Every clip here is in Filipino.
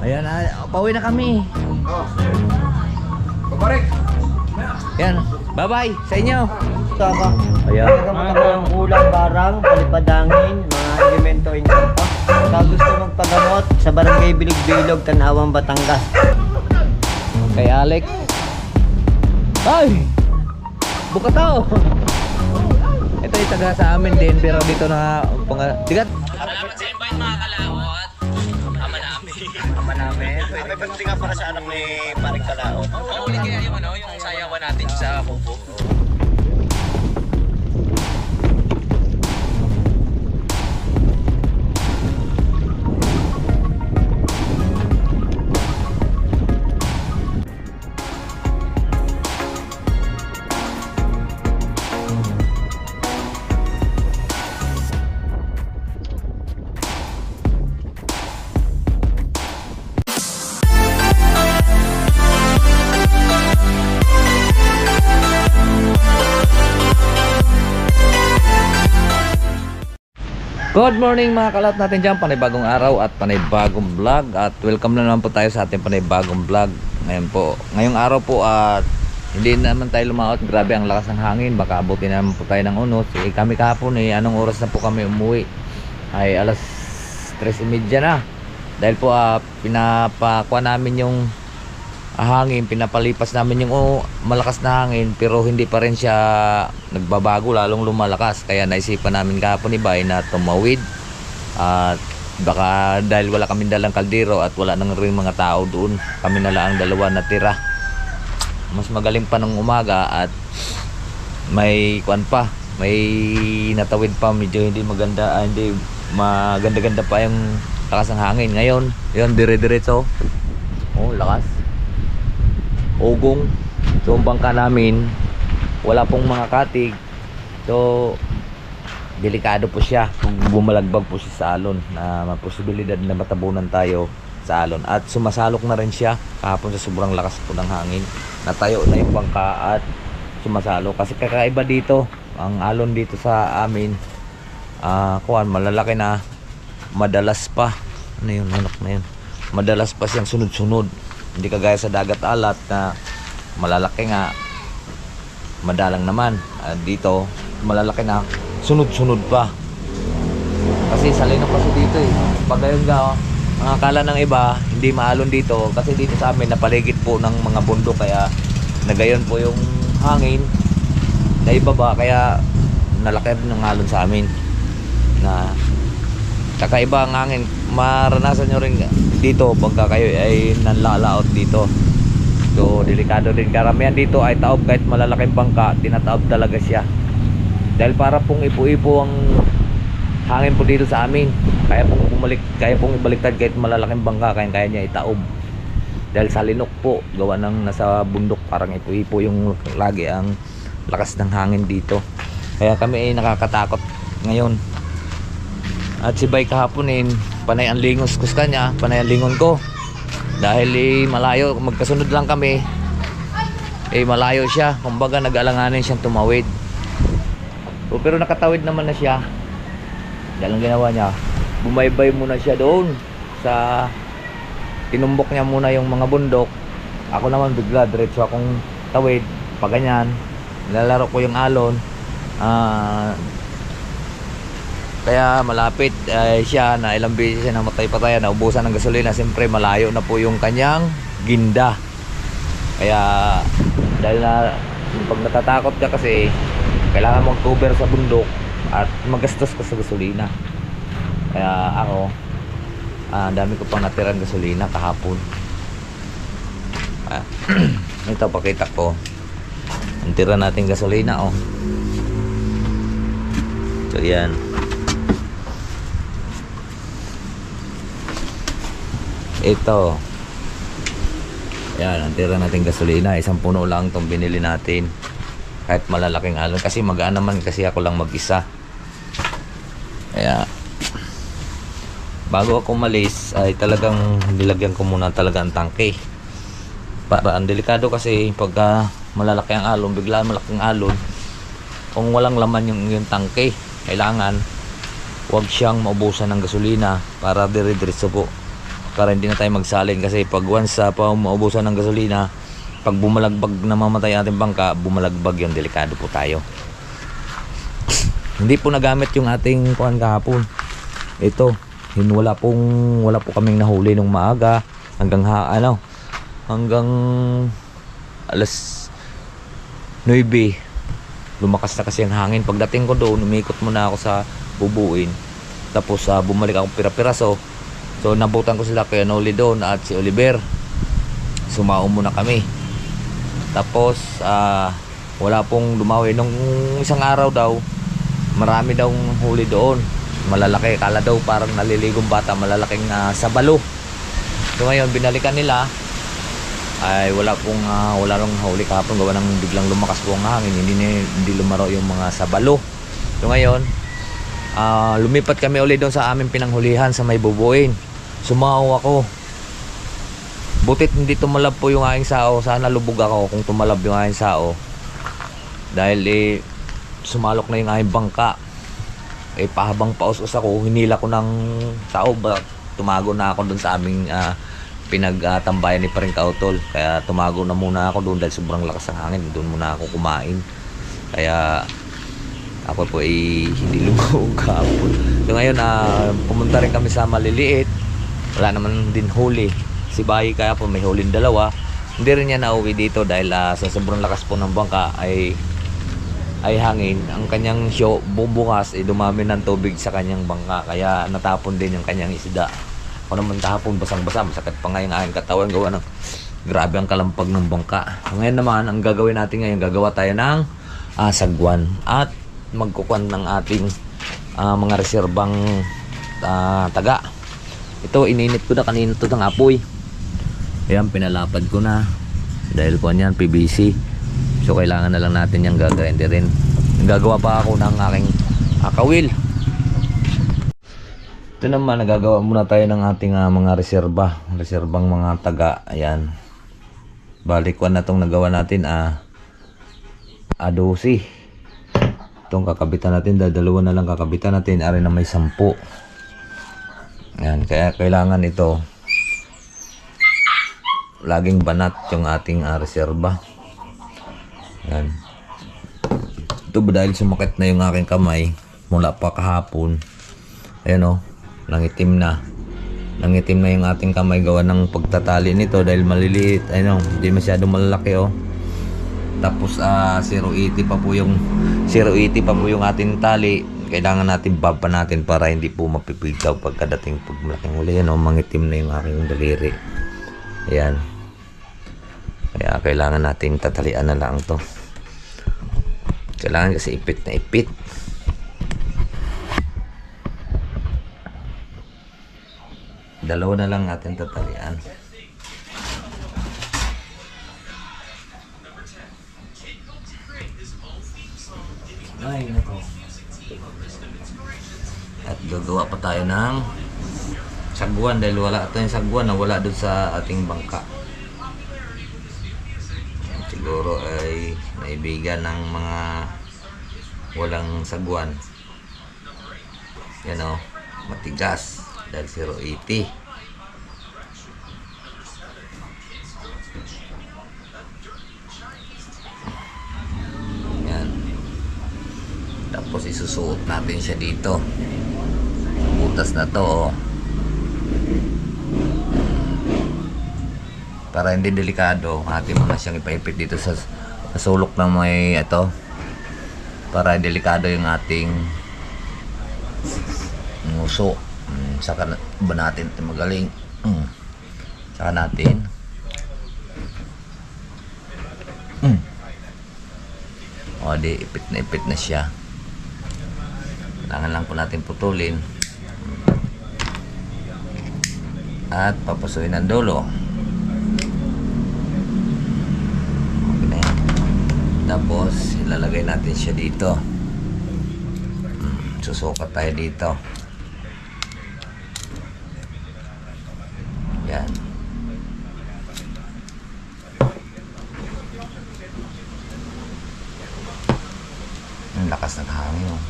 Ayan, pauwi na kami. Oh, sir. Pabarek. Yan, bye-bye sa inyo. Tama. Ayan. Talagang ulang barang, palipadangin, mga elemento in campo. Sa gusto magpagamot sa Barangay Bilog-Bilog, Tanawang, Batangas. Kay Alec. Ay! Bukataw! Ito yung taga sa amin din, pero dito na tigat. Salamat sa invite mga kalawat. Ama namin. Ama namin. May pagdating nga para sa anak ni Paring Kalao. Paulit kaya yung yung sayawan natin sa Kubo. Good morning mga kalat natin dyan, panibagong araw at panibagong vlog. At welcome na naman po tayo sa ating panibagong vlog. Ngayong araw po at hindi naman tayo lumaot. Grabe ang lakas ng hangin, baka abutin naman po tayo ng unos. Kami kahapon anong oras na po kami umuwi? Ay alas 3:30 na. Dahil po pinapakuha namin yung hangin, pinapalipas namin yung malakas na hangin, pero hindi pa rin siya nagbabago, lalong lumalakas. Kaya naisipan namin kahapon ni Bay na tumawid, at baka dahil wala kaming dalang kaldero at wala nang rin mga tao doon, kami na lang ang dalawa na tira. Mas magaling pa ng umaga at may may natawid pa, medyo hindi maganda, hindi maganda-ganda pa yung lakas ng hangin. Ngayon yun, dire-diretso, lakas ugong. So ang bangka namin wala pong mga katig, so delikado po siya kung bumalagbag po siya sa alon, na may posibilidad na matabunan tayo sa alon. At sumasalok na rin siya kahapon sa sobrang lakas po ng hangin. Natayo na yung bangka at sumasalo, kasi kakaiba dito ang alon dito sa amin. Malalaki na, madalas pa madalas pa siyang sunod-sunod. Hindi kagaya sa dagat alat na malalaki nga, madalang naman. Dito malalaki na, sunod-sunod pa. Kasi salay na kasi dito pag gayon ang akala ng iba hindi maalon dito, kasi dito sa amin napaligid po ng mga bundok, kaya nagayon po yung hangin na ibaba, kaya nalaki ng alon sa amin. Na kakaiba ang hangin, maranasan nyo rin dito pagka kayo ay nanlalaot dito. So delikado din. Karamihan dito ay taob, kahit malalaking bangka tinataob talaga siya, dahil para pong ipo-ipo ang hangin po dito sa amin. Kaya pong ibaliktad kahit malalaking bangka, kaya niya itaob, dahil sa linok po, gawa ng nasa bundok, parang ipo-ipo yung lagi ang lakas ng hangin dito. Kaya kami ay nakakatakot ngayon. At si Bay kahapon panay ang lingos ko sa kanya, panay ang lingon ko, dahil malayo, magkasunod lang kami, malayo siya, kumbaga nag-alanganin siyang tumawid. Pero nakatawid naman na siya. Dahil ang ginawa niya, bumaybay muna siya doon sa, tinumbok niya muna yung mga bundok. Ako naman bigla diretso akong tawid, paganyan, nilalaro ko yung alon. Kaya malapit siya, na ilang beses siya namatay-patayan, naubusan ng gasolina. Siyempre malayo na po yung kanyang ginda. Kaya dahil na pag natatakot ka, kasi kailangan mong cover sa bundok at magastos ka sa gasolina. Kaya ako, ang dami ko pang natirang gasolina kahapon. Ito, pakita ko ang tira nating gasolina. So yan, ito, yan ang tira nating gasolina. Isang puno lang itong binili natin, kahit malalaking alon, kasi magaan naman, kasi ako lang mag-isa. Kaya bago ako malis ay talagang nilagyan ko muna talaga ang tangke, para ang delikado. Kasi pagka malalaki ang alon, bigla malaking alon, kung walang laman yung tangke, kailangan wag siyang maubusan ng gasolina para dire-diretso po. para hindi na tayo magsalin, kasi pag once pa maubusan ng gasolina, pag bumalagbag na mamatay ating bangka, bumalagbag yun, delikado po tayo. Hindi po nagamit yung ating kuan kahapon. Ito, wala po kaming nahuli nung maaga hanggang hanggang alas 9. Lumakas na kasi ang hangin. Pagdating ko doon, umikot muna ako sa Bubuin. Tapos bumalik ako pira-piraso. So nabutan ko sila kay Noli doon at si Oliver. Sumao muna kami. Tapos wala pong dumawi. Nung isang araw daw, marami daw huli doon. Malalaki, kala daw parang naliligong bata, malalaking sabalo. So ngayon binalikan nila, ay wala nang huli kahapon, gawa ng biglang lumakas po ang hangin, hindi lumaro yung mga sabalo. So ngayon lumipat kami ulit doon sa aming pinanghulihan sa may Bubuin. Sumaw ako, butit hindi tumalab po yung aking sao. Sana lubog ako kung tumalab yung aking sao, dahil sumalok na yung aking bangka. Pahabang paus-us ako, hinila ko ng sao, tumago na ako doon sa aming pinagtambayan ni Paring Kautol. Kaya tumago na muna ako doon dahil sobrang lakas ng hangin. Doon muna ako kumain. Kaya ako po hindi lumawag kahapon. So ngayon pumunta rin kami sa maliliit. Wala naman din huli. Si Bayi kaya po may huling dalawa. Hindi rin niya nauwi dito dahil sa sobrang lakas po ng bangka ay hangin. Ang kanyang bubukas dumami ng tubig sa kanyang bangka. Kaya natapon din yung kanyang isda. Ako naman kahapon basang-basa, masakit pa nga yung aking katawan, gawa ng grabe ang kalampag ng bangka. Ngayon naman, ang gagawin natin ngayon, gagawa tayo ng sagwan at magkukuan ng ating mga reserbang taga. Ito, ininit ko na kanina ito ng apoy. Ayan, pinalapad ko na dahil kuan yan, PVC. So kailangan na lang natin yung gagawin din. Gagawa pa ako ng aking kawil. Ito naman, nagagawa muna tayo ng ating mga reserbang mga taga. Ayan, balik ko na itong nagawa natin 12. Itong kakabitan natin, dalawa na lang kakabitan natin, ari na may 10. Ayan, kaya kailangan ito laging banat yung ating reserba. Ayan, ito dahil sumakit na yung aking kamay mula pa kahapon. Ayan nangitim na yung ating kamay, gawa ng pagtatali nito dahil maliliit, hindi masyadong malalaki. Tapos 080 pa po yung ating tali. Kailangan natin baba natin para hindi po mapipigtaw pagkadating pag malaking huli. Mangitim na yung aking daliri. Ayan, kaya kailangan natin tatalian na lang to. Kailangan kasi ipit na ipit. Dalawa na lang natin tatalian. Ay, nako. At gagawa pa tayo ng sagwan dahil wala tayong sagwan na wala doon sa ating bangka. Siguro ay naibigan ng mga walang sagwan. Yan matigas dahil 080. Yan. Tapos isusuot natin siya dito. Butas na to para hindi delikado. Atin mo na siyang ipaipit dito sa sulok ng may ito para delikado yung ating nguso. Saka ba natin ito magaling. Saka natin di ipit na siya. Kailangan lang po natin putulin at papasuin ang dulo. Okay na yan. Tapos ilalagay natin siya dito. Susukat tayo dito. Yan. Ang lakas ng hangin.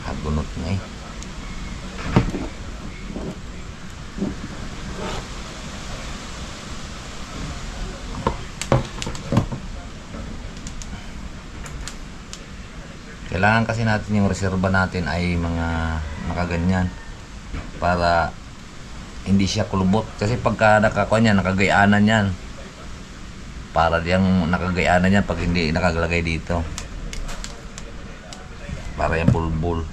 Hagunot na . Kailangan kasi natin yung reserba natin ay mga nakaganyan para hindi siya kulubot. Kasi pagka nakakuha niya, nakagayanan yan. Para diyang nakagayanan yan pag hindi nakaglagay dito. Para yung bulbul.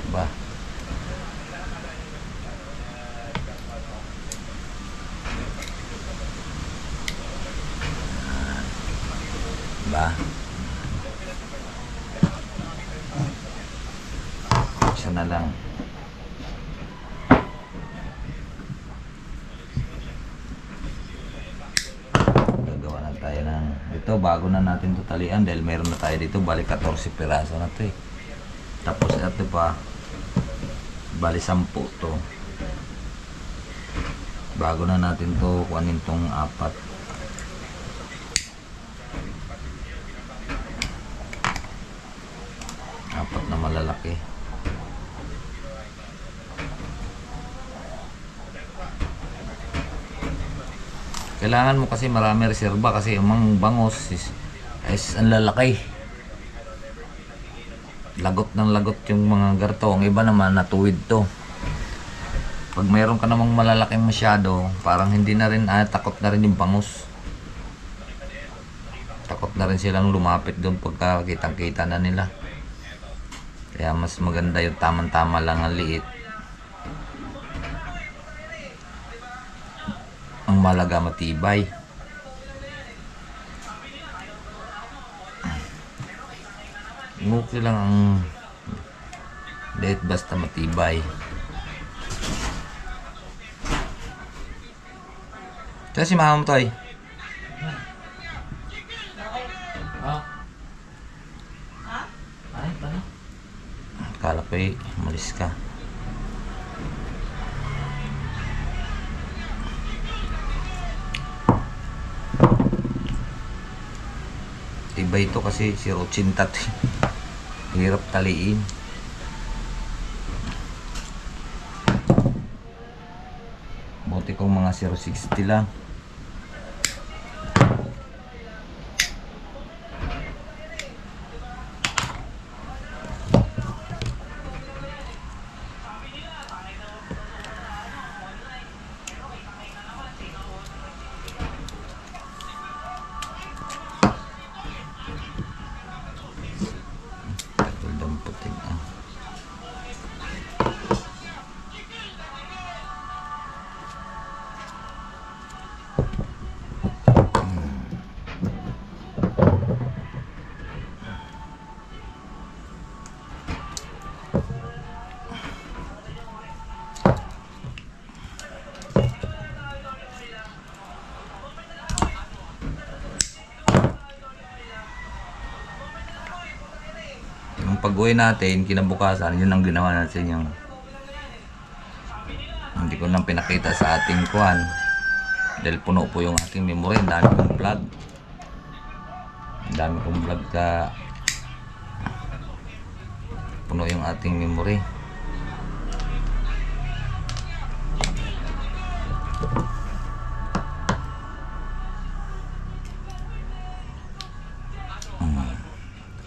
Ba. Ba. Isa na lang. Gagawa na tayo ng ito bago na natin tutalian dahil meron na tayo dito balik 14 piraso na to eh. Tapos ito pa bali 10 to. Bago na natin to kunin tong 4. Apat na malalaki. Kailangan mo kasi marami reserba kasi ang bangos is ang lalaki. Lagot ng lagot yung mga garto. Ang iba naman natuwid to. Pag mayroon ka namang malalaking masyado, parang hindi na rin, takot na rin yung bangus. Takot na rin silang lumapit doon pagka kitang-kita na nila. Kaya mas maganda yung tamang-tama lang ang liit. Ang malaga matibay. Okay lang ang liit basta matibay. Ito si mama mo to ay. Ay, paano? Akala ko eh, umalis ka. Iba ito kasi 0.80 to. Hirap taliin. Buti kong mga 0.60 lang. Pag-uwi natin, kinabukasan, yun ang ginawa natin yung hindi ko lang pinakita sa ating kuhan dahil puno po yung ating memory. Ang dami kong vlog. Ang dami kong vlog ka puno yung ating memory.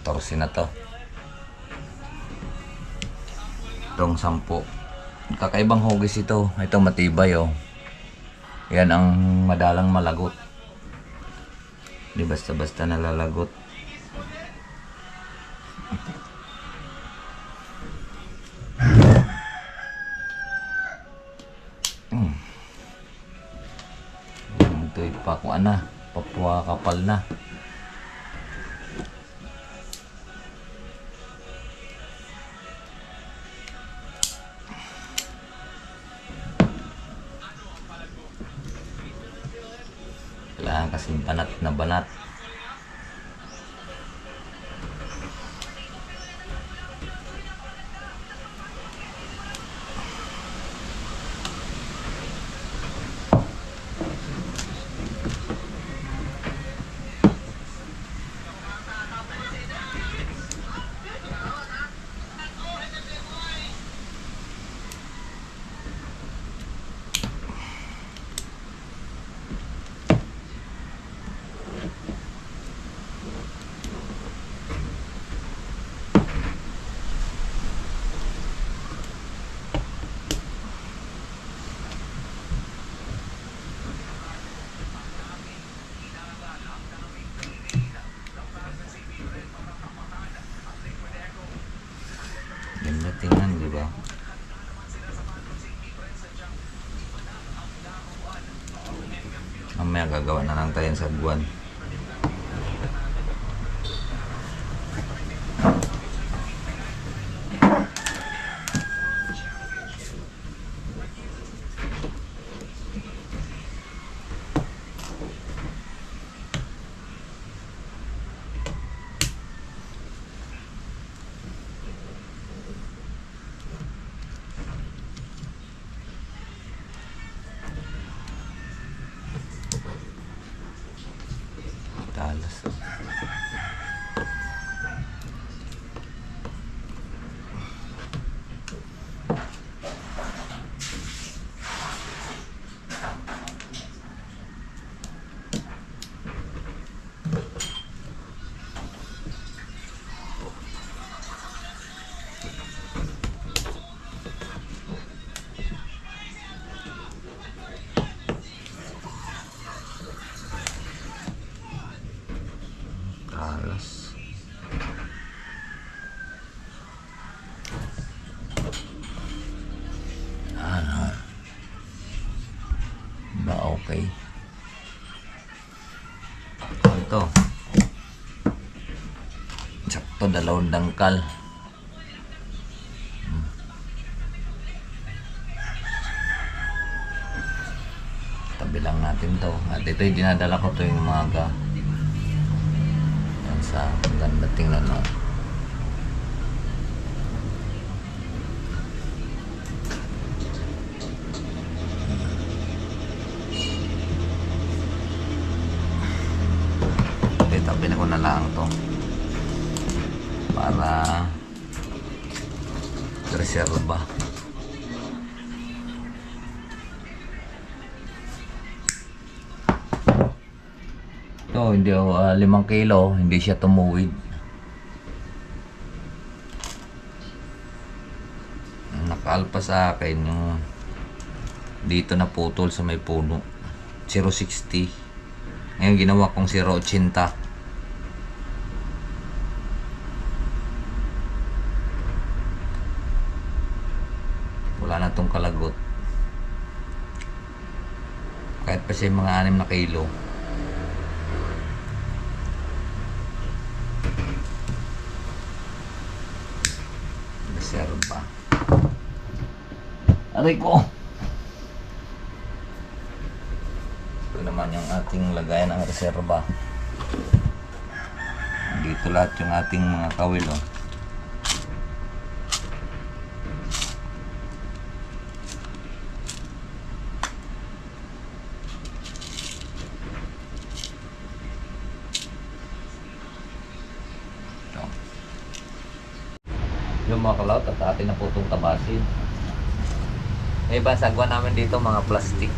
Torsi na to. Itong 10. Kakaibang hugis ito. Ito matibay oh. Yan ang madalang malagot. Di basta-basta nalalagot. Ito'y pakuan na. Papua kapal na. Kailangan kasi banat na banat. Ganda tingnan, di ba? Mamaya gagawa na lang tayo sa buwan. Talas. Talas. Ano? Ba okay? Ito. Sakto, dalawang dangkal. Tabi lang natin to. At ito yung dinadala ko to yung umaga. Yan sa ganda tingnan mo. Okay, tabi na ko na lang to. Para reserva. Ito, hindi 5 kilo, hindi siya tumuwid. Nakaalpa sa akin yung dito na putol sa may puno. 0.60. Ngayon ginawa kong 0.80. Wala na tong kalagot. Kahit pa siya yung mga 6 na kilo. Reserva. Aray ko! Ito naman yung ating lagayan ng reserva. Dito lahat yung ating mga kawil, oh. Yung mga kalaot at atin na po itong tabasin. May iba sagwa namin dito mga plastic.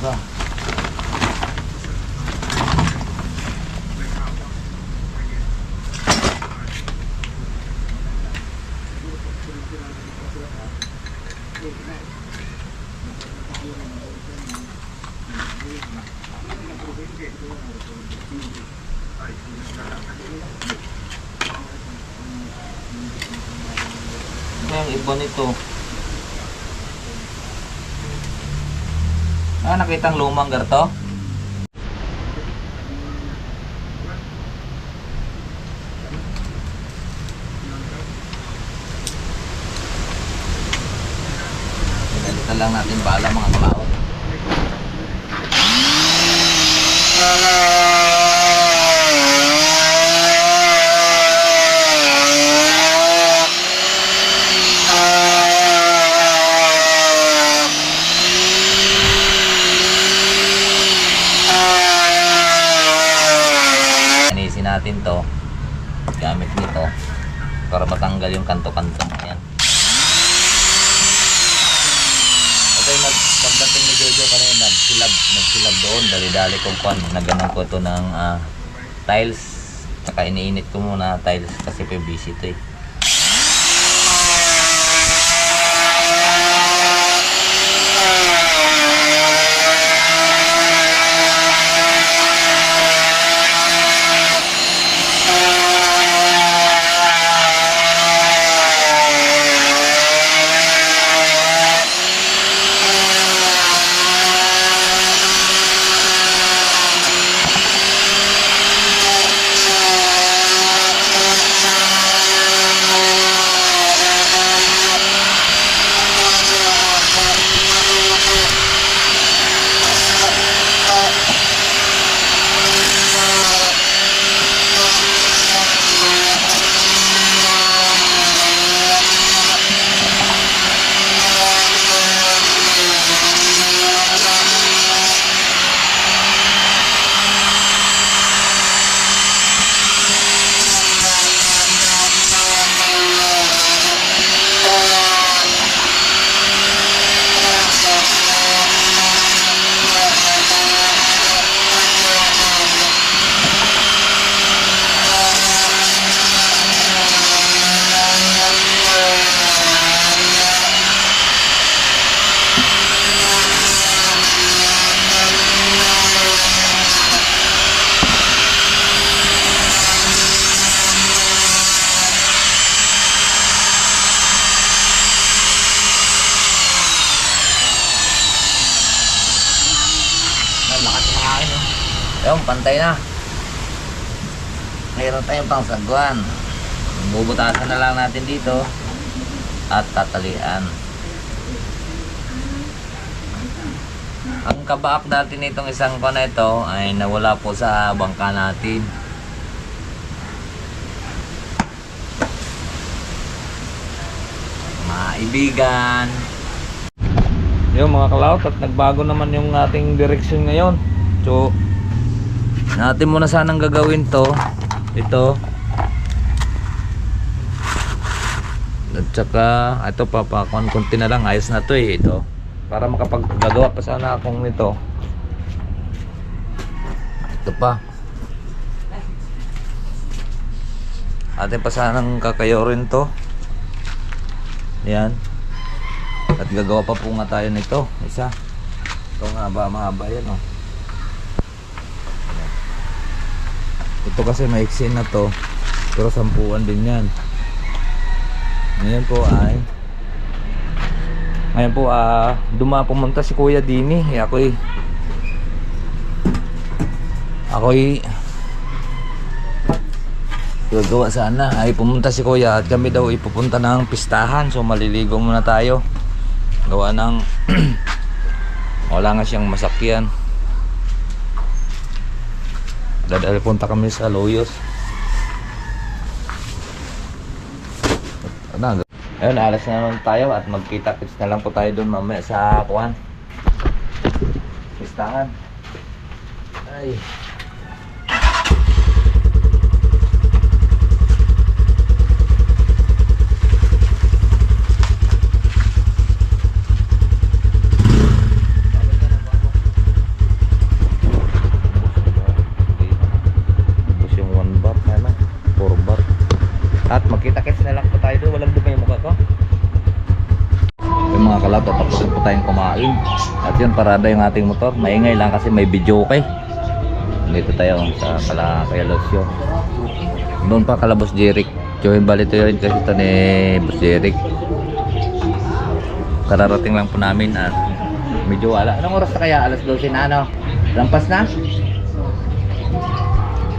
Ito. Yung ibon ito. Nakitang lumang garto? Ganito lang natin bala mga kalaot. Natin to gamit nito para matanggal yung kanto-kanto. Ayan. Ito yung pagdating ni Jojo kanina, nagsilab doon, dali-dali kong kwan, naganon ko ito ng tiles, saka iniinit ko muna tiles kasi PVC ito eh. Ayun, pantay na. Mayroon tayong pang sagwan. Bubutasan na lang natin dito at tatalian. Ang kabaak dati nitong isang kon na ito ay nawala po sa bangka natin. Maibigan. Yung mga kalaot, at nagbago naman yung ating direksyon ngayon. So natin muna sanang gagawin to, ito, at saka ito papakon konti na lang, ayos na to eh, ito para makapaggagawa pa sana akong nito. Ito pa atin pa sanang kakayorin to, yan, at gagawa pa po nga tayo nito isa. Ito nga ba, mahaba yan oh. Ito kasi maiksi na to, pero 10 din yan. Ngayon po pumunta si Kuya Dini. Ako'y gagawa sana. Ay pumunta si Kuya at kami daw ipupunta ng pistahan. So maliligo muna tayo. Gawa ng wala nga siyang masakyan. Dadali punta kami sa Loyos. Ayun, alas na naman tayo at magkita-kits na lang po tayo doon mamaya sa kuwan. Pistahan. Ay. yun, parada yung ating motor. Maingay lang kasi may video okay. Dito tayo sa Calosio. Doon pa kala Boss Jeric. Join balito yun kasi ito ni Boss Jeric. Kararating lang po namin at medyo wala. Anong oras na kaya? Alas 12 na ano? Lampas na?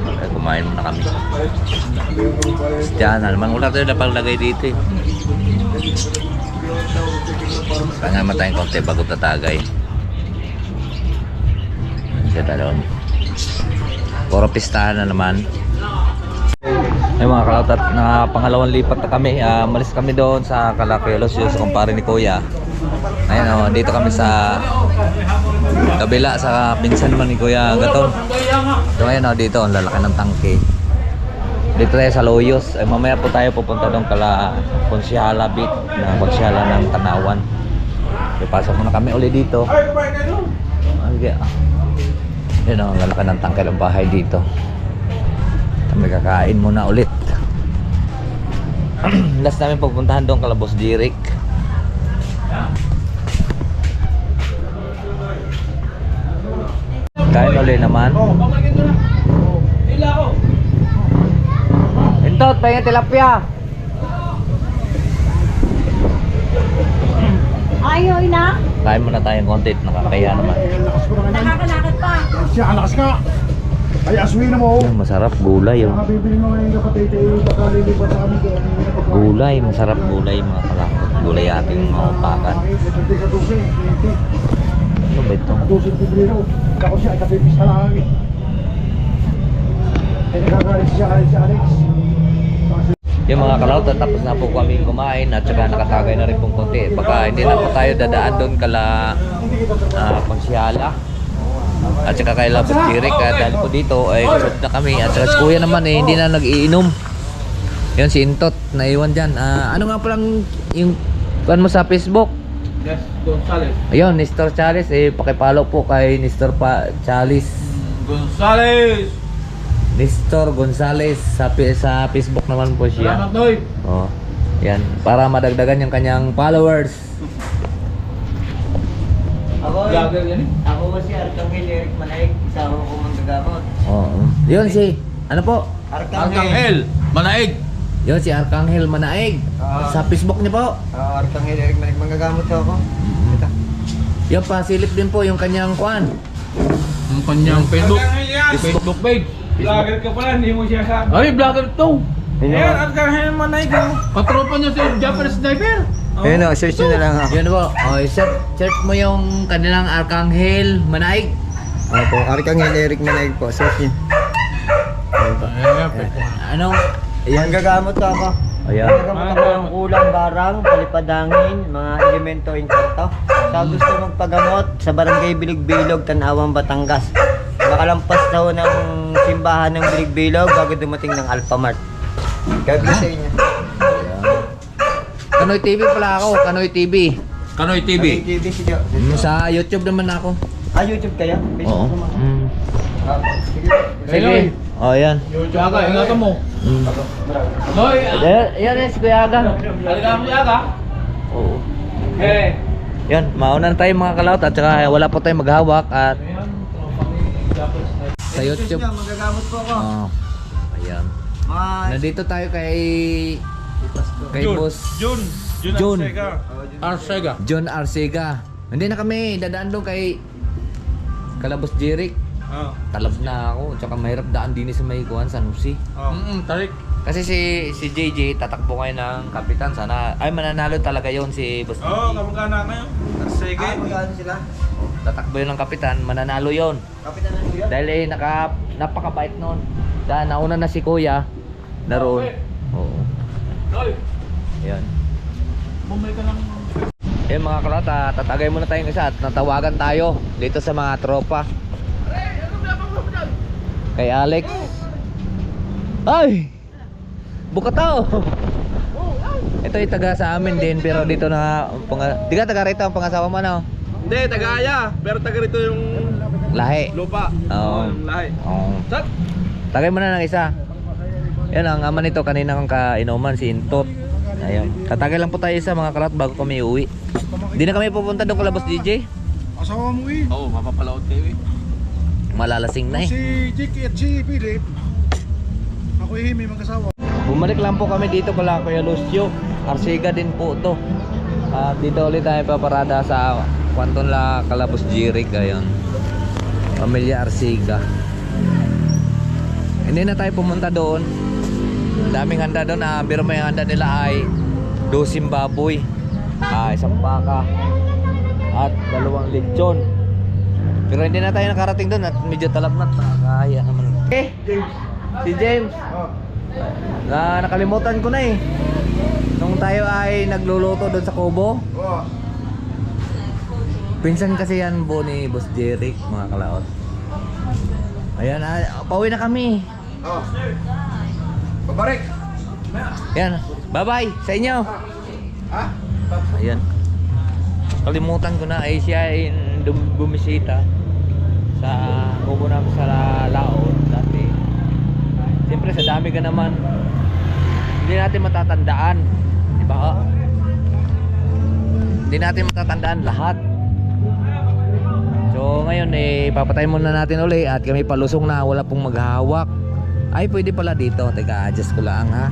Ay, kumain muna kami. Diyan, naman ulat tayo na paglagay dito eh. Pangaman tayong konti bago tatagay. Siya talon. Puro pistahan na naman. Ay mga kalautat, na pangalawang lipat na kami. Malis kami doon sa Calaquelos yung sa kumpare ni Kuya. Ayan dito kami sa kabila sa pinsan naman ni Kuya Gaton. So ayan dito ang lalaki ng tangke. Dito tayo sa Loyos. Ay mamaya po tayo pupunta doon kala Konsyala Beat na Konsyala ng Tanawan. Ipasok muna kami ulit dito. Yan ang lalaki ng tangke ng bahay dito. Kami kakain muna ulit. Last namin pupuntahan doon kala Boss Jeric. Kain ulit naman. Intot, pengen tilapia. Ayaw na. Kain muna tayong konti, nakakaya naman. Nakakalakad pa. Siya, alakas ka! Ay, aswin na mo! Masarap gulay oh. Bibili mo ngayon kapatid, baka lilipat sa amin doon. Gulay, masarap gulay mga kalakot. Gulay ating mga pakan. Ano ba ito? 12 Pebrero, ako siya, kapipis na lang. Ay, nagkakalit siya, Alex. Yung mga kalautan, tapos na po kami kumain at saka nakatagay na rin pong konti. Baka hindi na po tayo dadaan doon kala Konsyala at saka kay Boss Jeric. Dahil po dito ay kusog na kami at saka si Kuya naman hindi na nag-iinom. Yun si Intot, naiwan dyan. Ano nga palang yung kuhan mo sa Facebook? Yes, Gonzales. Ayun, Nestor Chalice. Pakipollow po kay Nestor Chalice. Gonzales! Nestor Gonzales sa Facebook naman po siya. Salamat, Noy! Oh, yan para madagdagan yung kanyang followers. Vlogger yan eh. Ako si Arcangel Eric Manaig, isa ko manggagamot. Oo. Yun si ano po? Arcangel Manaig. Yun si Arcangel Manaig. Sa Facebook niya po. Arcangel Eric Manaig, manggagamot ako. Yung pasilip din po yung kanyang kwan. Ang kanyang Facebook page. Vlogger ka pala, hindi mo siya sabi. Ay, vlogger to! Ayan, at kahit manay ko. Katropa niya si Japanese Sniper! Ayun o, search nyo na lang ako. Yun po. Oh, search mo yung kanilang Arcangel Manaig. Opo, Arcangel Eric Manaig po, search nyo. Ano? Manggagamot ako. Ayan. Manggagamot ako ng kulang barang, palipadangin, mga elemento inkanto. Sa gusto magpagamot sa Barangay Bilig-Bilog, Tanawang, Batangas. Makalampas daw ng simbahan ng Bilig-Bilog bago dumating ng Alphamart. God bless sa inyo. Kanoy TV pala ako, Kanoy TV. Kanoy TV. TV sige. Sa YouTube naman ako. YouTube kayo? Oo. Facebook naman. Sige. Sige. Oh, yan. Aga, ingatan mo. Noy! Yan si Kuya Aga. Talaga mo Aga? Oo. Eh! Yan, mauna na tayo mga kalaut at saka wala po tayong maghawak at sa YouTube. Magagamot po ako. Oh. Ayan. Mga Nandito tayo kay Boss Jun. Arcega. John Arcega. Hindi na kami dadaan doon kay Boss Jeric. Talab na ako, tsaka mahirap daan din sa Maykuan, San Jose. Tarik. Kasi si JJ tatakbo ngayon ng kapitan, sana ay mananalo talaga yon si Boss JJ. Kamagana kayo. Sige. magkano sila? Tatakbo yun ng kapitan, mananalo yon. Kapitan na siya? Dahil napakabait noon. Dahil nauna na si Kuya naroon. Oo. Noy! Ayan. Bumay ka lang. Mga kalata, tatagay muna tayong isa at natawagan tayo dito sa mga tropa. Kay Alex. Ay! Bukataw! Ito yung taga sa amin din pero dito na di ka taga rito ang pangasawa mo no? Hindi, taga-aya. Pero taga rito yung Lahi. lupa. Oo. Yung lahi. Oo. Sat! Tagay mo na ng isa. Yan ang ama nito kanina kang kainuman si Intot. Ayun. Tatagay lang po tayo isa mga kalat bago kami uuwi. Hindi na kami pupunta doon kala Boss DJ. Asawa mo eh. Oo, mapapalaot kayo eh. Malalasing na eh. Si Jake at si Philip. Ako eh, may mag-asawa. Bumalik lang po kami dito kala Kuya Lucio. Arcega din po to. At dito ulit tayo paparada sa Quanton La Calabos Jirik ayun. Pamilya Arcega. Hindi na tayo pumunta doon. Daming handa doon. Biro may handa nila ay 2 baboy, isang baka at 2 lechon. Pero hindi na tayo nakarating doon at medyo talabnat. Nakakaya naman. Si James. Nakalimutan ko na eh. Nung tayo ay nagluluto doon sa Kubo. Pinsan kasi yan po ni Boss Jeric, mga kalaot. Ayan, pauwi na kami. Pabarik. Yan, bye-bye sa inyo. Ayan. Kalimutan ko na ay siya ay bumisita sa Kubo namin sa Laot dati. Siyempre sa dami ka naman, hindi natin matatandaan, di ba? Hindi natin matatandaan lahat. So ngayon eh papatay muna natin uli at kami palusong na, wala pong maghahawak. Ay pwede pala dito. Teka, adjust ko lang ha.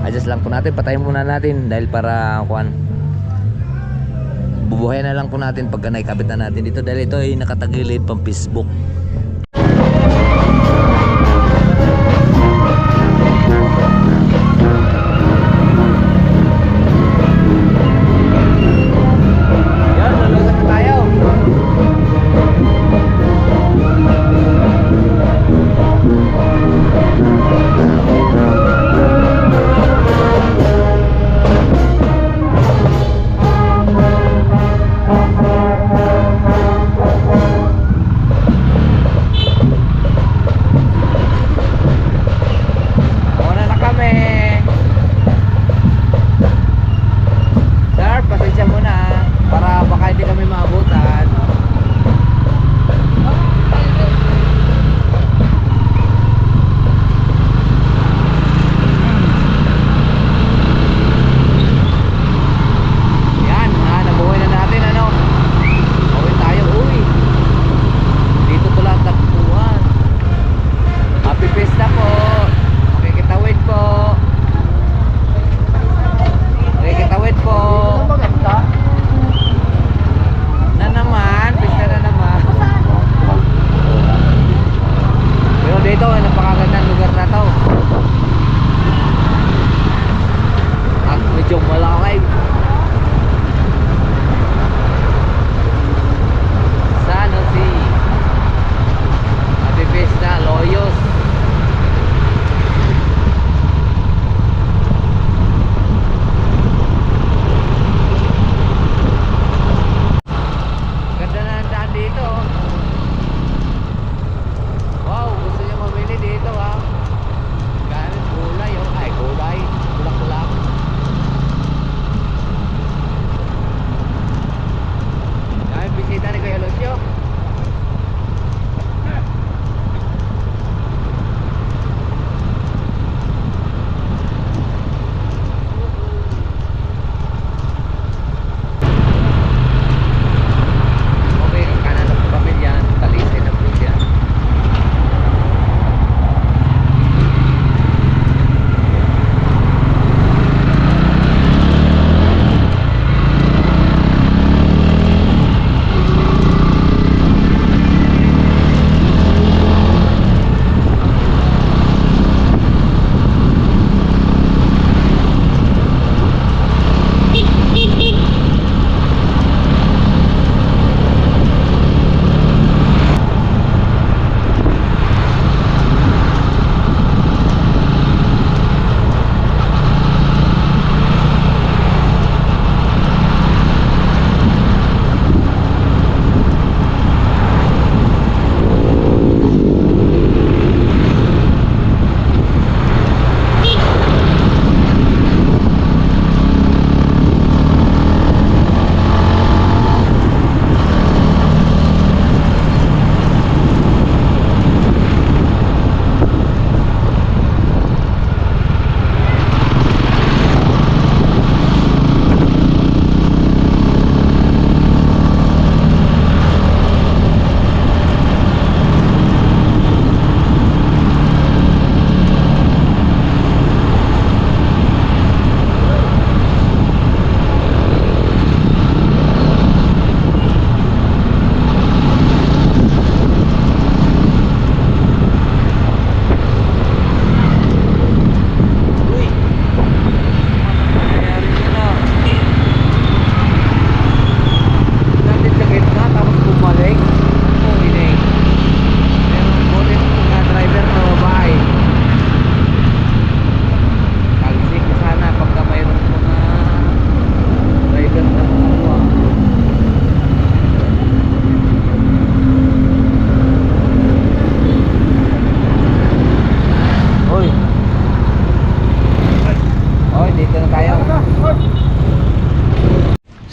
Adjust lang po natin, patayin muna natin dahil para bubuhayan na lang po natin pagka naikabit na natin dito dahil ito ay nakatagilid pang Facebook. Yan, nalusan na tayo.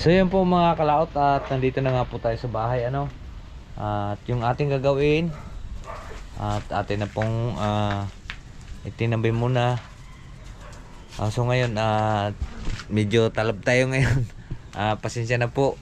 So yun po mga kalaot, at nandito na nga po tayo sa bahay, ano. At yung ating gagawin, at atin na pong itinabay muna. So ngayon medyo talab tayo ngayon. Pasensya na po.